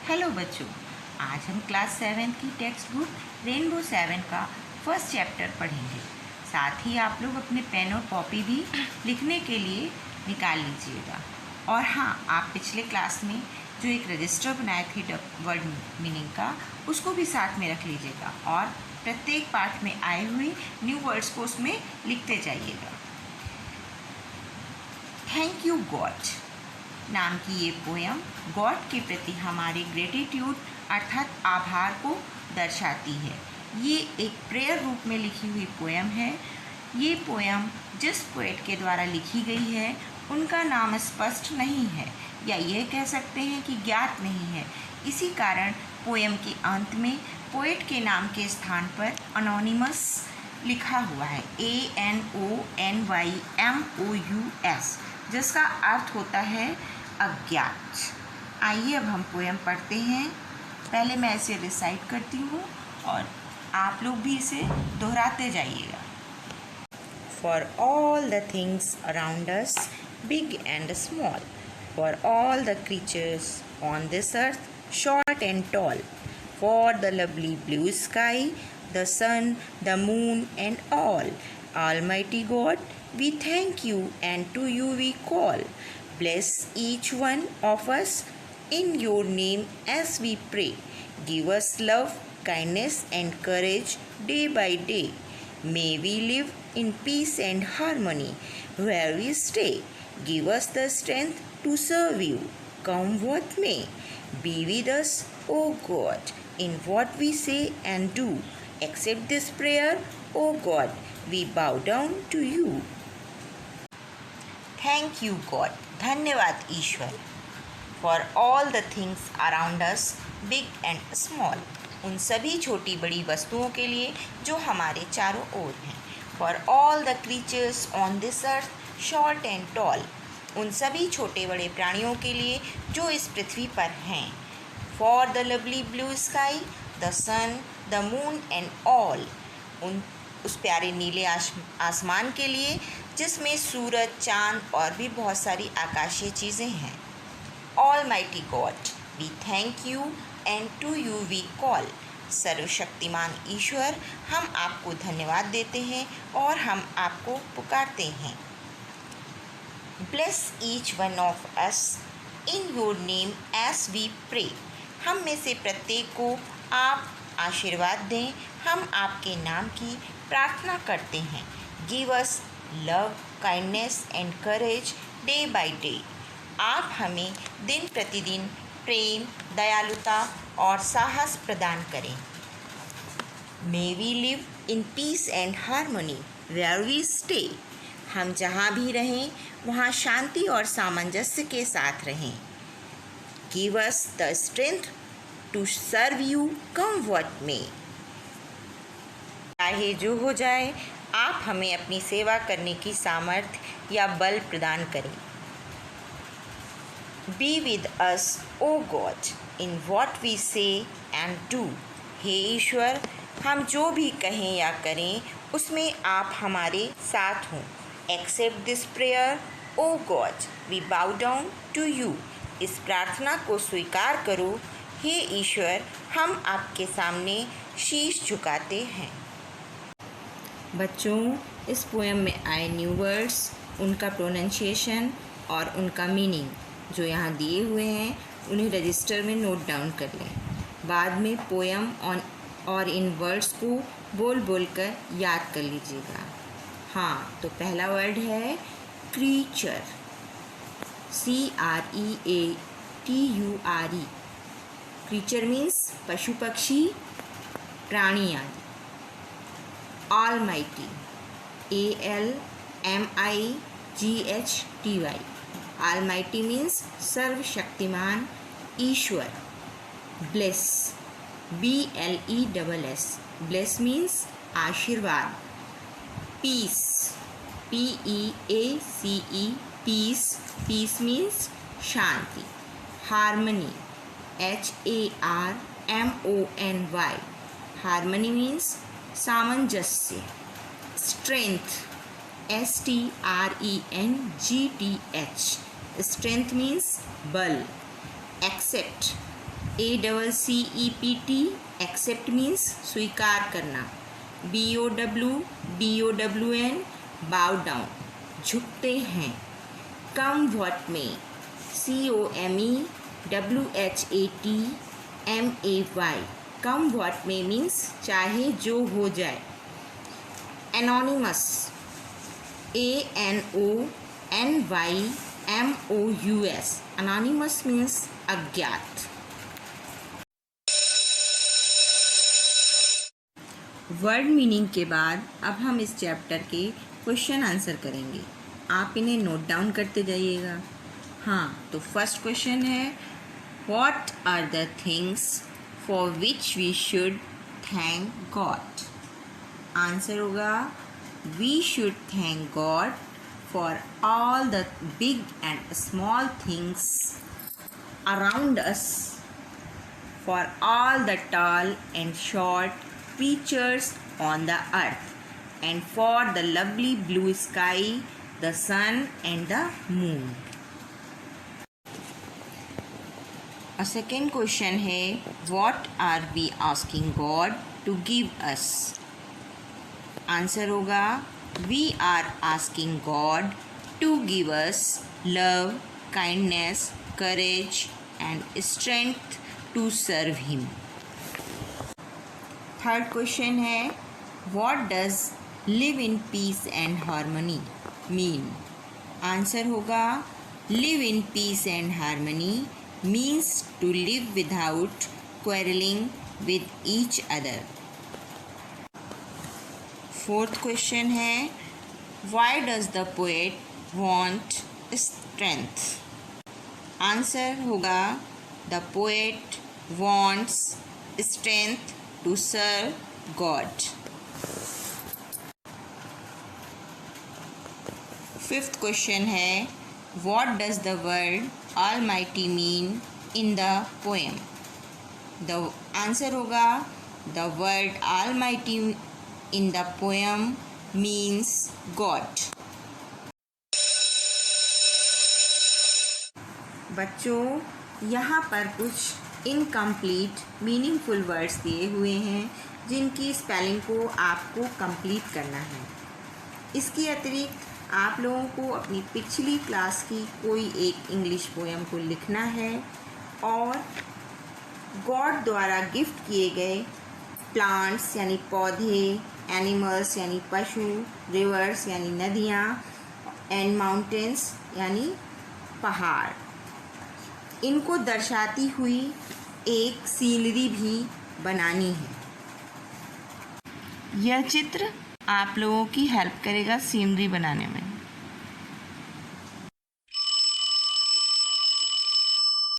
Hello बच्चों, आज हम क्लास 7 की टेक्स्ट बुक रेनबो 7 का फर्स्ट चैप्टर पढ़ेंगे। साथ ही आप लोग अपने पेन और कॉपी भी लिखने के लिए निकाल लीजिएगा। और हाँ, आप पिछले क्लास में जो एक रजिस्टर बनाए थे वर्ड मीनिंग का, उसको भी साथ में रख लीजिएगा और प्रत्येक पाठ में आए हुए न्यू वर्ड्स को उसमें लिखते जाइएगा। थैंक यू गॉड नाम की ये पोयम गॉड के प्रति हमारे ग्रेटिट्यूड अर्थात आभार को दर्शाती है। ये एक प्रेयर रूप में लिखी हुई पोयम है। ये पोयम जिस पोएट के द्वारा लिखी गई है उनका नाम स्पष्ट नहीं है, या यह कह सकते हैं कि ज्ञात नहीं है। इसी कारण पोयम के अंत में पोएट के नाम के स्थान पर अनोनिमस लिखा हुआ है, ANONYMOUS, जिसका अर्थ होता है अज्ञात। आइए अब हम पोयम पढ़ते हैं। पहले मैं इसे रिसाइट करती हूँ और आप लोग भी इसे दोहराते जाइएगा। For all the things around us, big and small, for all the creatures on this earth, short and tall, for the lovely blue sky, the sun, the moon and all, Almighty God, we thank you and to you we call. Bless each one of us in your name as we pray. Give us love, kindness and courage day by day. May we live in peace and harmony where we stay. Give us the strength to serve you, come what may. Be with us, O God, in what we say and do. Accept this prayer, O God, we bow down to you. Thank you God, धन्यवाद ईश्वर। For all the things around us, big and small, उन सभी छोटी बड़ी वस्तुओं के लिए जो हमारे चारों ओर हैं। For all the creatures on this earth, short and tall, उन सभी छोटे बड़े प्राणियों के लिए जो इस पृथ्वी पर हैं। For the lovely blue sky, the sun, the moon and all, उस प्यारे नीले आसमान के लिए जिसमें सूरज, चाँद और भी बहुत सारी आकाशीय चीज़ें हैं। Almighty God, we thank you and to you we call. सर्वशक्तिमान ईश्वर, हम आपको धन्यवाद देते हैं और हम आपको पुकारते हैं। Bless each one of us in your name as we pray. हम में से प्रत्येक को आप आशीर्वाद दें, हम आपके नाम की प्रार्थना करते हैं। Give us love, kindness and courage day by day. आप हमें दिन प्रतिदिन प्रेम, दयालुता और साहस प्रदान करें। May we live in peace and harmony where we stay. हम जहाँ भी रहें वहाँ शांति और सामंजस्य के साथ रहें। Give us the strength to serve you, come what may. चाहे जो हो जाए, आप हमें अपनी सेवा करने की सामर्थ्य या बल प्रदान करें। Be with us, O God, in what we say and do. हे ईश्वर, हम जो भी कहें या करें उसमें आप हमारे साथ हों। Accept this prayer, O God, we bow down to you. इस प्रार्थना को स्वीकार करो, हे ईश्वर, हम आपके सामने शीश झुकाते हैं। बच्चों, इस पोएम में आए न्यू वर्ड्स, उनका प्रोनाउंसिएशन और उनका मीनिंग जो यहाँ दिए हुए हैं उन्हें रजिस्टर में नोट डाउन कर लें। बाद में पोएम और इन वर्ड्स को बोल बोल कर याद कर लीजिएगा। हाँ, तो पहला वर्ड है क्रीचर, CREATURE। क्रीचर मीन्स पशु पक्षी, प्राणी आदि। Almighty, ALMIGHTY, Almighty means सर्वशक्तिमान ईश्वर। Bless, BLESS, bless means आशीर्वाद। Peace, PEACE, peace, peace means शांति। Harmony, HARMONY, harmony means सामंजस्य। Strength, STRENGTH, strength means बल। Accept, ACCEPT एक्सेप्ट मीन्स स्वीकार करना। BOWN बाउ डाउन झुकते हैं। कम व्हाट में COMEWHATMAY कम व्हाट में मीन्स चाहे जो हो जाए। एनोनिमस ANONYMOUS एनोनिमस मीन्स अज्ञात। वर्ड मीनिंग के बाद अब हम इस चैप्टर के क्वेश्चन आंसर करेंगे। आप इन्हें नोट डाउन करते जाइएगा। हाँ, तो फर्स्ट क्वेश्चन है, what are the things for which we should thank God. Answer होगा, we should thank God for all the big and small things around us, for all the tall and short creatures on the earth, and for the lovely blue sky, the sun and the moon. A second question है, what are we asking God to give us? Answer होगा, we are asking God to give us love, kindness, courage and strength to serve him. Third question है, what does live in peace and harmony mean? Answer होगा, live in peace and harmony means to live without quarreling with each other. Fourth question है, why does the poet want strength? Answer होगा, the poet wants strength to serve God. Fifth question है, what does the word Almighty mean in the poem? The answer होगा, the word Almighty in the poem means God. बच्चों, यहाँ पर कुछ incomplete meaningful words दिए हुए हैं जिनकी स्पेलिंग को आपको कंप्लीट करना है। इसके अतिरिक्त आप लोगों को अपनी पिछली क्लास की कोई एक इंग्लिश पोएम को लिखना है और गॉड द्वारा गिफ्ट किए गए प्लांट्स यानी पौधे, एनिमल्स यानी पशु, रिवर्स यानी नदियाँ एंड माउंटेन्स यानी पहाड़, इनको दर्शाती हुई एक सीनरी भी बनानी है। यह चित्र आप लोगों की हेल्प करेगा सीनरी बनाने में।